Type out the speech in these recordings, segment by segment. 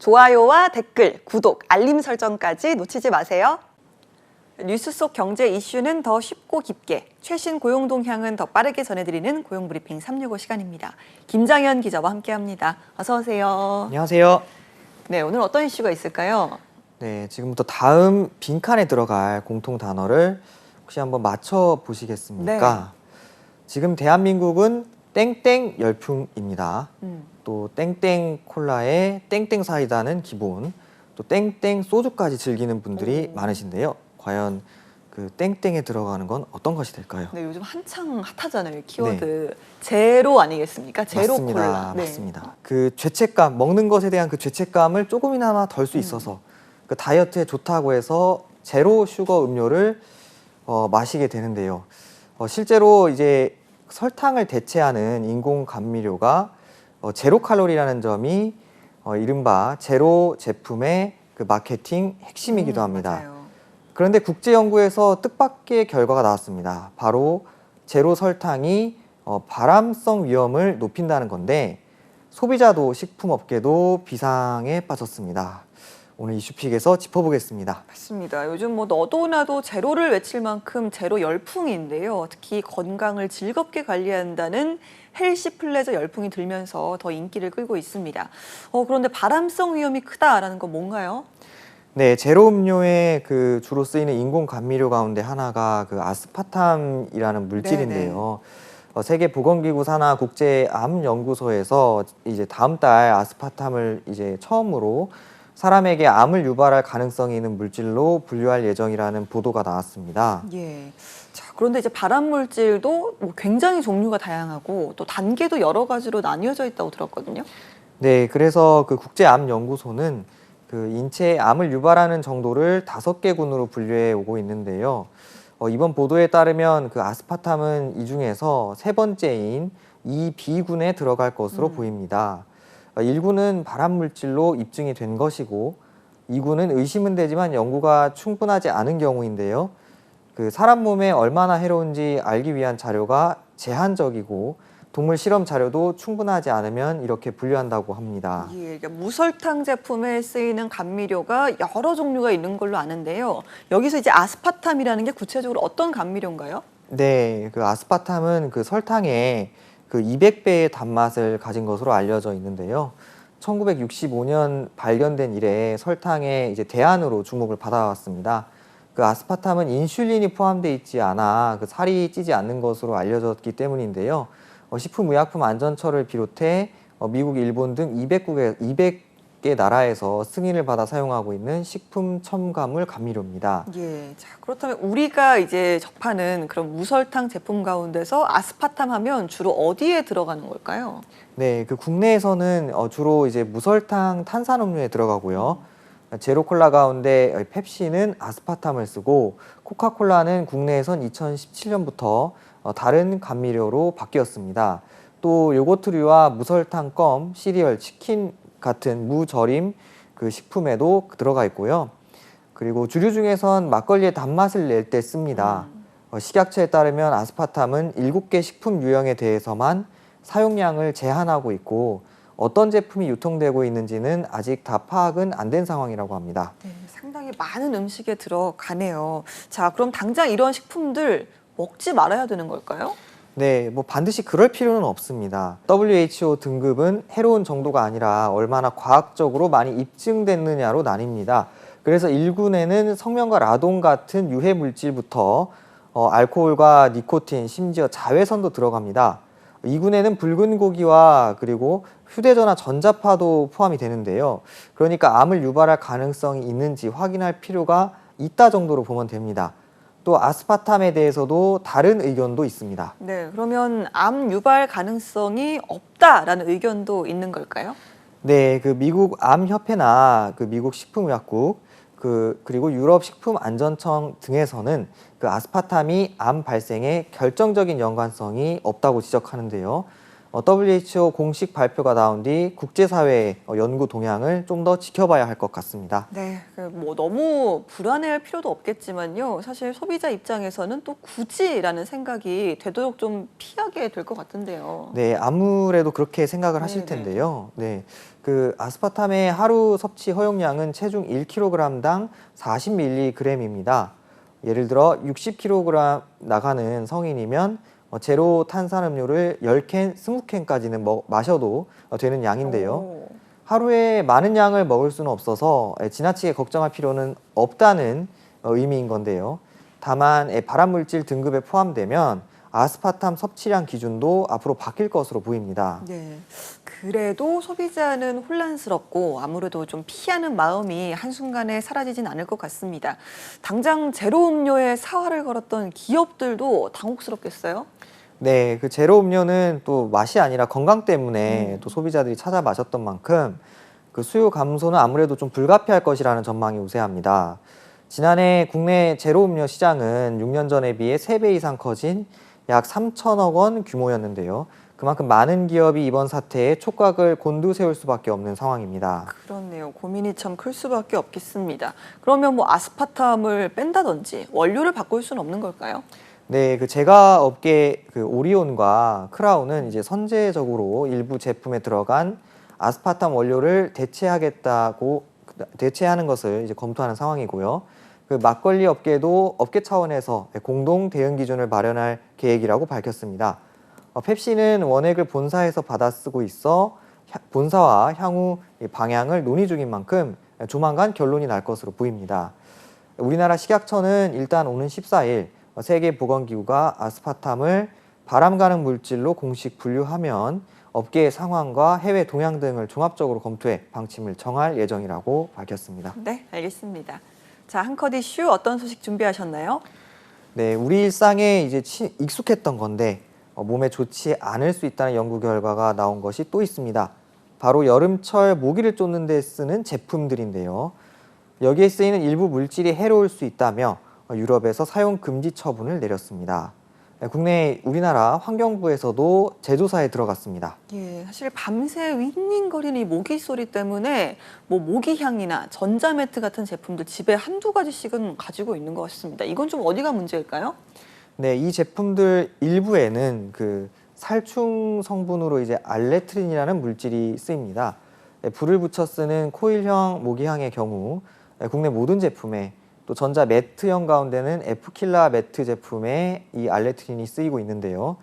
좋아요와 댓글, 구독, 알림 설정까지 놓치지 마세요. 뉴스 속 경제 이슈는 더 쉽고 깊게, 최신 고용 동향은 더 빠르게 전해드리는 고용브리핑 365 시간입니다. 김장현 기자와 함께합니다. 어서 오세요. 안녕하세요. 네, 오늘 어떤 이슈가 있을까요? 네, 지금부터 다음 빈칸에 들어갈 공통 단어를 혹시 한번 맞춰 보시겠습니까? 지금 대한민국은 땡땡 열풍입니다. 또 땡땡 콜라에 땡땡 사이다는 기본, 또 땡땡 소주까지 즐기는 분들이 많으신데요. 과연 그 땡땡에 들어가는 건 어떤 것이 될까요? 네, 요즘 한창 핫하잖아요, 키워드. 제로 아니겠습니까? 제로 맞습니다. 콜라. 네. 맞습니다. 그 죄책감, 먹는 것에 대한 그 죄책감을 조금이나마 덜 수 있어서 그 다이어트에 좋다고 해서 제로 슈거 음료를 마시게 되는데요. 실제로 이제 설탕을 대체하는 인공 감미료가 제로 칼로리라는 점이 이른바 제로 제품의 그 마케팅 핵심이기도 합니다. 맞아요. 그런데 국제연구에서 뜻밖의 결과가 나왔습니다. 바로 제로 설탕이 발암성 위험을 높인다는 건데 소비자도 식품업계도 비상에 빠졌습니다. 오늘 이슈픽에서 짚어보겠습니다. 맞습니다. 요즘 뭐 너도 나도 제로를 외칠 만큼 제로 열풍인데요. 특히 건강을 즐겁게 관리한다는 헬시 플레저 열풍이 들면서 더 인기를 끌고 있습니다. 그런데 발암성 위험이 크다라는 건 뭔가요? 네, 제로 음료에 그 주로 쓰이는 인공 감미료 가운데 하나가 그 아스파탐이라는 물질인데요. 세계보건기구 산하 국제암연구소에서 이제 다음 달 아스파탐을 이제 처음으로 사람에게 암을 유발할 가능성이 있는 물질로 분류할 예정이라는 보도가 나왔습니다. 예. 자, 그런데 이제 발암 물질도 뭐 굉장히 종류가 다양하고 또 단계도 여러 가지로 나뉘어져 있다고 들었거든요. 네, 그래서 그 국제암연구소는 그 인체에 암을 유발하는 정도를 5개 군으로 분류해 오고 있는데요. 이번 보도에 따르면 그 아스파탐은 이 중에서 세 번째인 2B군에 들어갈 것으로 보입니다. 1군은 발암 물질로 입증이 된 것이고 2군은 의심은 되지만 연구가 충분하지 않은 경우인데요. 그 사람 몸에 얼마나 해로운지 알기 위한 자료가 제한적이고 동물 실험 자료도 충분하지 않으면 이렇게 분류한다고 합니다. 예, 그러니까 무설탕 제품에 쓰이는 감미료가 여러 종류가 있는 걸로 아는데요. 여기서 이제 아스파탐이라는 게 구체적으로 어떤 감미료인가요? 네, 그 아스파탐은 그 설탕의 그 200배의 단맛을 가진 것으로 알려져 있는데요. 1965년 발견된 이래 설탕의 이제 대안으로 주목을 받아왔습니다. 그 아스파탐은 인슐린이 포함되어 있지 않아 그 살이 찌지 않는 것으로 알려졌기 때문인데요. 식품의약품안전처를 비롯해 미국, 일본 등 200개 나라에서 승인을 받아 사용하고 있는 식품 첨가물 감미료입니다. 예, 자, 그렇다면 우리가 이제 접하는 그런 무설탕 제품 가운데서 아스파탐 하면 주로 어디에 들어가는 걸까요? 네, 그 국내에서는 주로 이제 무설탕 탄산음료에 들어가고요. 제로콜라 가운데 펩시는 아스파탐을 쓰고 코카콜라는 국내에선 2017년부터 다른 감미료로 바뀌었습니다. 또 요거트류와 무설탕 껌, 시리얼, 치킨 같은 무절임 그 식품에도 들어가 있고요. 그리고 주류 중에선 막걸리의 단맛을 낼 때 씁니다. 식약처에 따르면 아스파탐은 7개 식품 유형에 대해서만 사용량을 제한하고 있고 어떤 제품이 유통되고 있는지는 아직 다 파악은 안 된 상황이라고 합니다. 네, 상당히 많은 음식에 들어가네요. 자, 그럼 당장 이런 식품들 먹지 말아야 되는 걸까요? 네, 뭐 반드시 그럴 필요는 없습니다. WHO 등급은 해로운 정도가 아니라 얼마나 과학적으로 많이 입증됐느냐로 나뉩니다. 그래서 1군에는 성면과 라돈 같은 유해 물질부터 알코올과 니코틴, 심지어 자외선도 들어갑니다. 2군에는 붉은 고기와 그리고 휴대전화 전자파도 포함이 되는데요. 그러니까 암을 유발할 가능성이 있는지 확인할 필요가 있다 정도로 보면 됩니다. 또 아스파탐에 대해서도 다른 의견도 있습니다. 네, 그러면 암 유발 가능성이 없다라는 의견도 있는 걸까요? 네, 그 미국 암협회나 그 미국 식품의약국 그리고 유럽 식품안전청 등에서는 그 아스파탐이 암 발생에 결정적인 연관성이 없다고 지적하는데요. WHO 공식 발표가 나온 뒤 국제사회의 연구 동향을 좀 더 지켜봐야 할 것 같습니다. 네, 뭐 너무 불안해할 필요도 없겠지만요. 사실 소비자 입장에서는 또 굳이라는 생각이 되도록 좀 피하게 될 것 같은데요. 네, 아무래도 그렇게 생각을 하실 네네. 텐데요. 네, 그 아스파탐의 하루 섭취 허용량은 체중 1kg당 40mg입니다. 예를 들어 60kg 나가는 성인이면 제로 탄산음료를 10캔, 20캔까지는 마셔도 되는 양인데요. 오. 하루에 많은 양을 먹을 수는 없어서 지나치게 걱정할 필요는 없다는 의미인 건데요. 다만 발암물질 등급에 포함되면 아스파탐 섭취량 기준도 앞으로 바뀔 것으로 보입니다. 네. 그래도 소비자는 혼란스럽고 아무래도 좀 피하는 마음이 한순간에 사라지진 않을 것 같습니다. 당장 제로 음료에 사활을 걸었던 기업들도 당혹스럽겠어요? 네, 그 제로 음료는 또 맛이 아니라 건강 때문에 또 소비자들이 찾아 마셨던 만큼 그 수요 감소는 아무래도 좀 불가피할 것이라는 전망이 우세합니다. 지난해 국내 제로 음료 시장은 6년 전에 비해 3배 이상 커진 약 3천억 원 규모였는데요. 그만큼 많은 기업이 이번 사태에 촉각을 곤두세울 수밖에 없는 상황입니다. 그렇네요. 고민이 참 클 수밖에 없겠습니다. 그러면 뭐 아스파탐을 뺀다든지 원료를 바꿀 수는 없는 걸까요? 네, 그 제과 업계 그 오리온과 크라운은 이제 선제적으로 일부 제품에 들어간 아스파탐 원료를 대체하는 것을 이제 검토하는 상황이고요. 그 막걸리 업계도 업계 차원에서 공동 대응 기준을 마련할 계획이라고 밝혔습니다. 펩시는 원액을 본사에서 받아 쓰고 있어 본사와 향후 방향을 논의 중인 만큼 조만간 결론이 날 것으로 보입니다. 우리나라 식약처는 일단 오는 14일 세계보건기구가 아스파탐을 발암 가능 물질로 공식 분류하면 업계의 상황과 해외 동향 등을 종합적으로 검토해 방침을 정할 예정이라고 밝혔습니다. 네, 알겠습니다. 자, 한컷 이슈 어떤 소식 준비하셨나요? 네, 우리 일상에 이제 익숙했던 건데 몸에 좋지 않을 수 있다는 연구 결과가 나온 것이 또 있습니다. 바로 여름철 모기를 쫓는 데 쓰는 제품들인데요. 여기에 쓰이는 일부 물질이 해로울 수 있다며 유럽에서 사용 금지 처분을 내렸습니다. 우리나라 환경부에서도 제조사에 들어갔습니다. 예, 사실 밤새 윙윙거리는 이 모기 소리 때문에 뭐 모기향이나 전자매트 같은 제품들 집에 한두 가지씩은 가지고 있는 것 같습니다. 이건 좀 어디가 문제일까요? 네, 이 제품들 일부에는 그 살충 성분으로 이제 알레트린이라는 물질이 쓰입니다. 불을 붙여 쓰는 코일형 모기향의 경우 국내 모든 제품에 또 전자 매트형 가운데는 F킬라 매트 제품에 이 알레트린이 쓰이고 있는데요.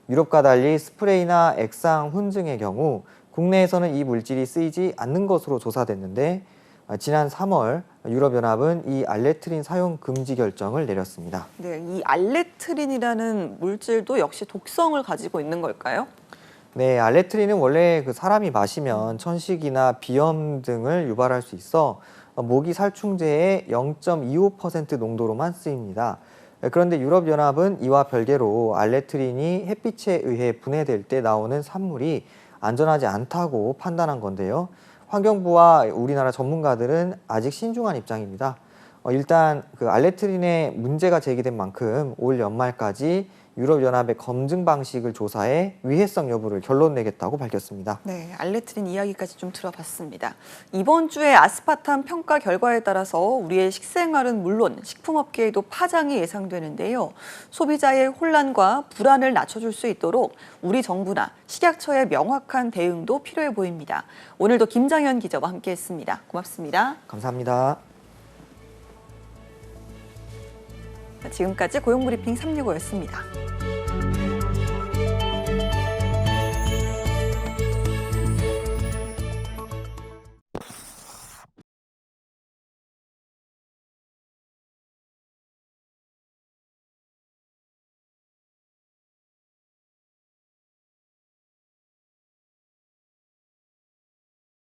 유럽과 달리 스프레이나 액상 훈증의 경우 국내에서는 이 물질이 쓰이지 않는 것으로 조사됐는데 지난 3월 유럽연합은 이 알레트린 사용 금지 결정을 내렸습니다. 네, 이 알레트린이라는 물질도 역시 독성을 가지고 있는 걸까요? 네, 알레트린은 원래 그 사람이 마시면 천식이나 비염 등을 유발할 수 있어 모기 살충제의 0.25% 농도로만 쓰입니다. 그런데 유럽연합은 이와 별개로 알레트린이 햇빛에 의해 분해될 때 나오는 산물이 안전하지 않다고 판단한 건데요. 환경부와 우리나라 전문가들은 아직 신중한 입장입니다. 일단 그 알레트린에 문제가 제기된 만큼 올 연말까지 유럽연합의 검증 방식을 조사해 위해성 여부를 결론 내겠다고 밝혔습니다. 네, 알레트린 이야기까지 좀 들어봤습니다. 이번 주에 아스파탐 평가 결과에 따라서 우리의 식생활은 물론 식품업계에도 파장이 예상되는데요. 소비자의 혼란과 불안을 낮춰줄 수 있도록 우리 정부나 식약처의 명확한 대응도 필요해 보입니다. 오늘도 김장현 기자와 함께했습니다. 고맙습니다. 감사합니다. 지금까지 고용브리핑 365였습니다.